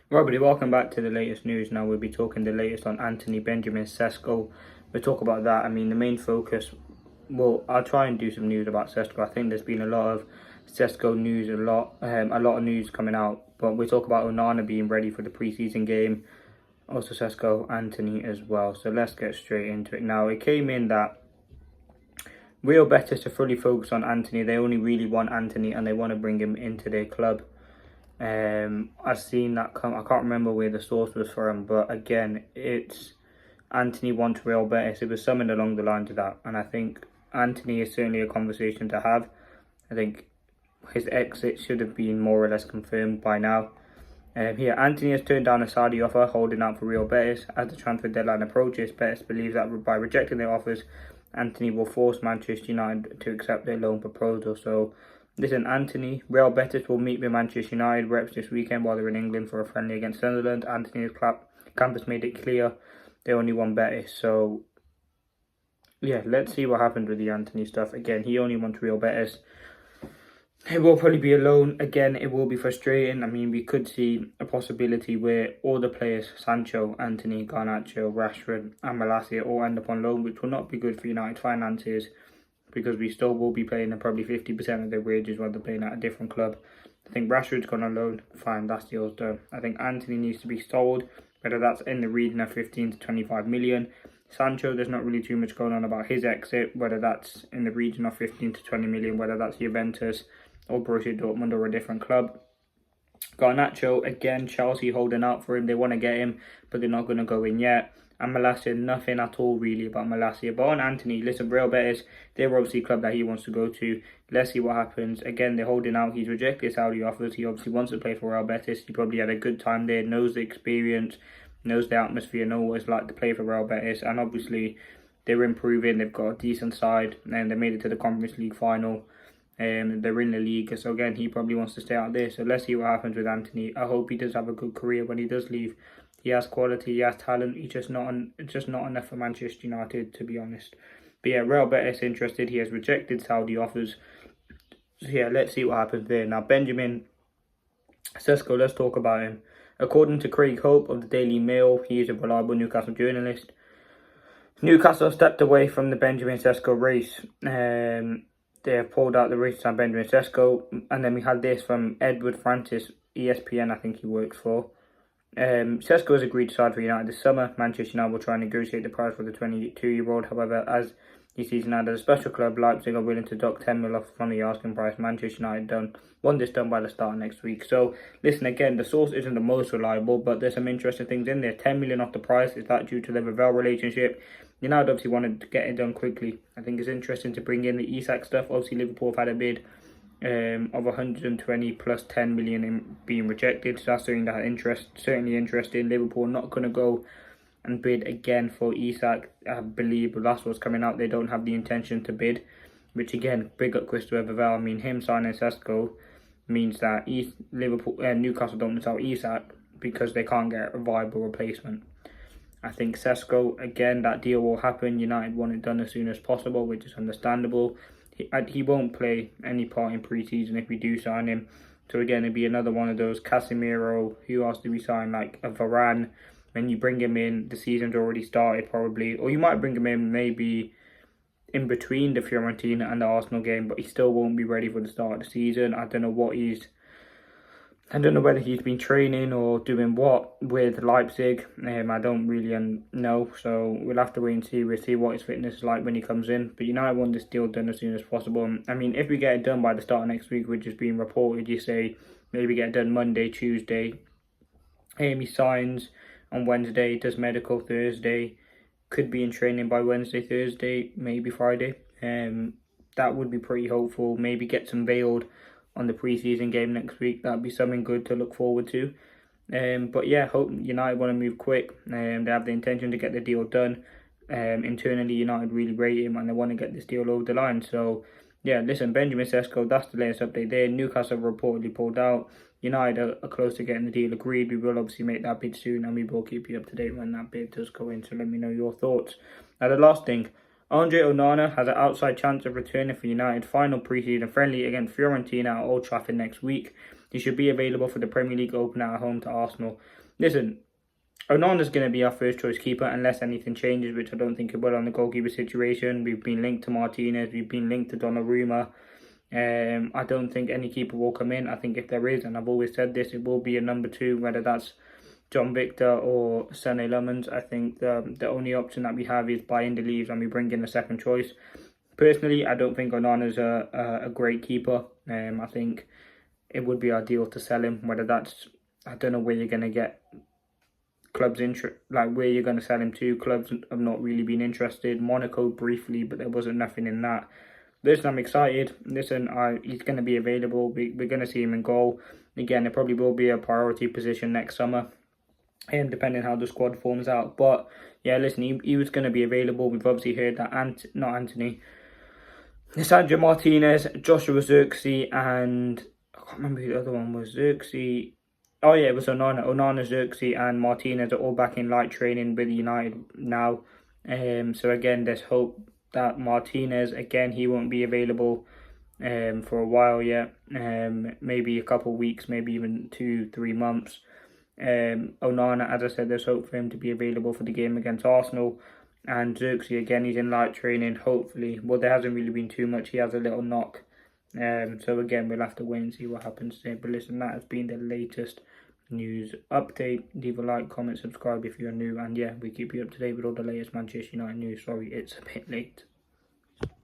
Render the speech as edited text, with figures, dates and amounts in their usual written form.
Right, everybody, welcome back to the latest news. Now we'll be talking the latest on Anthony Benjamin Sesko. We'll talk about that. I mean, the main focus, well, I'll try and do some news about Sesko. I think there's been a lot of Sesko news, a lot of news coming out. But we'll talk about Onana being ready for the preseason game. Also Sesko, Anthony as well. So let's get straight into it. Now, it came in that Real Betis to fully focus on Anthony. They only really want Anthony and they want to bring him into their club. I've seen that come. I can't remember where the source was from, but again, it's Anthony wants Real Betis. It was something along the lines of that, and I think Anthony is certainly a conversation to have. I think his exit should have been more or less confirmed by now. Here, Anthony has turned down a Saudi offer, holding out for Real Betis. As the transfer deadline approaches, Betis believes that by rejecting their offers, Anthony will force Manchester United to accept their loan proposal. So, listen, Anthony, Real Betis will meet with Manchester United reps this weekend while they're in England for a friendly against Sunderland. Anthony's campus made it clear they only want Betis. So, yeah, let's see what happens with the Anthony stuff. Again, he only wants Real Betis. It will probably be a loan. Again, it will be frustrating. I mean, we could see a possibility where all the players, Sancho, Anthony, Garnacho, Rashford and Malacia all end up on loan, which will not be good for United finances because we still will be paying them probably 50% of their wages while they're playing at a different club. I think Rashford's gone on loan. Fine, that deal's done. I think Anthony needs to be sold, whether that's in the region of 15 to 25 million. Sancho, there's not really too much going on about his exit, whether that's in the region of 15 to 20 million, whether that's Juventus or Borussia Dortmund or a different club. Garnacho, again, Chelsea holding out for him. They want to get him, but they're not going to go in yet. And Malacia, nothing at all really about Malacia. But on Anthony, listen, Real Betis, they're obviously a club that he wants to go to. Let's see what happens. Again, they're holding out. He's rejected Saudi offers. He obviously wants to play for Real Betis. He probably had a good time there, knows the experience, knows the atmosphere, knows what it's like to play for Real Betis. And obviously, they're improving. They've got a decent side, and they made it to the Conference League final. They're in the league, so again, he probably wants to stay out there. So let's see what happens with Anthony. I hope he does have a good career when he does leave. He has quality, he has talent. He's just not enough for Manchester United, to be honest. But yeah, Real Betis interested. He has rejected Saudi offers. So yeah, let's see what happens there. Now, Benjamin Sesko, let's talk about him. According to Craig Hope of the Daily Mail, he is a reliable Newcastle journalist. Newcastle stepped away from the Benjamin Sesko race. They have pulled out the race on Benjamin Sesko. And then we had this from Edward Francis, ESPN, I think he works for. Sesko has agreed to sign for United this summer. Manchester United will try and negotiate the price for the 22-year-old. However, as he sees United as a special club, Leipzig are willing to dock 10 mil off from the asking price. Manchester United want this done by the start of next week. So, listen, again, the source isn't the most reliable, but there's some interesting things in there. 10 million off the price. Is that due to the Ravel relationship? United obviously wanted to get it done quickly. I think it's interesting to bring in the Isak stuff. Obviously, Liverpool have had a bid of 120 plus 10 million in being rejected. So that's something that certainly interesting. Liverpool not going to go and bid again for Isak. I believe that's what's coming out. They don't have the intention to bid, which again, big up Christopher Ravel. I mean, him signing Sesko means that Newcastle don't miss out Isak because they can't get a viable replacement. I think Sesko, again, that deal will happen. United want it done as soon as possible, which is understandable. He won't play any part in pre-season if we do sign him. So again, it'd be another one of those Casemiro, who else do we sign, like a Varane. When you bring him in, the season's already started probably. Or you might bring him in maybe in between the Fiorentina and the Arsenal game, but he still won't be ready for the start of the season. I don't know whether he's been training or doing what with Leipzig. I don't really know. So we'll have to wait and see. We'll see what his fitness is like when he comes in. But United want this deal done as soon as possible. I mean, if we get it done by the start of next week, which is being reported, you say maybe get it done Monday, Tuesday. He signs on Wednesday, does medical Thursday. Could be in training by Wednesday, Thursday, maybe Friday. That would be pretty hopeful. Maybe get some veiled on the preseason game next week. That'd be something good to look forward to. But yeah, hope United want to move quick. They have the intention to get the deal done. Internally, United really rate him and they want to get this deal over the line. So yeah, listen, Benjamin Sesko, that's the latest update there. Newcastle reportedly pulled out. United are close to getting the deal agreed. We will obviously make that bid soon and we will keep you up to date when that bid does go in. So let me know your thoughts. Now the last thing, Andre Onana has an outside chance of returning for United final pre-season friendly against Fiorentina at Old Trafford next week. He should be available for the Premier League opener at home to Arsenal. Listen, Onana's going to be our first choice keeper unless anything changes, which I don't think it will on the goalkeeper situation. We've been linked to Martinez, we've been linked to Donnarumma. I don't think any keeper will come in. I think if there is, and I've always said this, it will be a number 2, whether that's John Victor or Sané Lemons. I think the only option that we have is Bayinda leaves and we bring in a second choice. Personally, I don't think Onana's a great keeper. I think it would be ideal to sell him, whether that's, I don't know where you're going to get clubs like where you're going to sell him to. Clubs have not really been interested. Monaco briefly, but there wasn't nothing in that. Listen, I'm excited. Listen, he's going to be available. We're going to see him in goal. Again, it probably will be a priority position next summer, and depending how the squad forms out. But yeah, listen, he was going to be available. We've obviously heard that not Anthony, Lisandro Martinez, Joshua Zirkzee, and I can't remember who the other one was. Zirkzee. Oh yeah, it was Onana. Onana, Zirkzee and Martinez are all back in light training with United now. So again, there's hope that Martinez, again, he won't be available for a while yet. Maybe a couple of weeks, maybe even 2-3 months. Onana, as I said, there's hope for him to be available for the game against Arsenal. And Zirkzee, again, he's in light training, hopefully. Well, there hasn't really been too much. He has a little knock. So again, we'll have to wait and see what happens today. But listen, that has been the latest news update. Leave a like, comment, subscribe if you're new. And yeah, we keep you up to date with all the latest Manchester United news. Sorry, it's a bit late.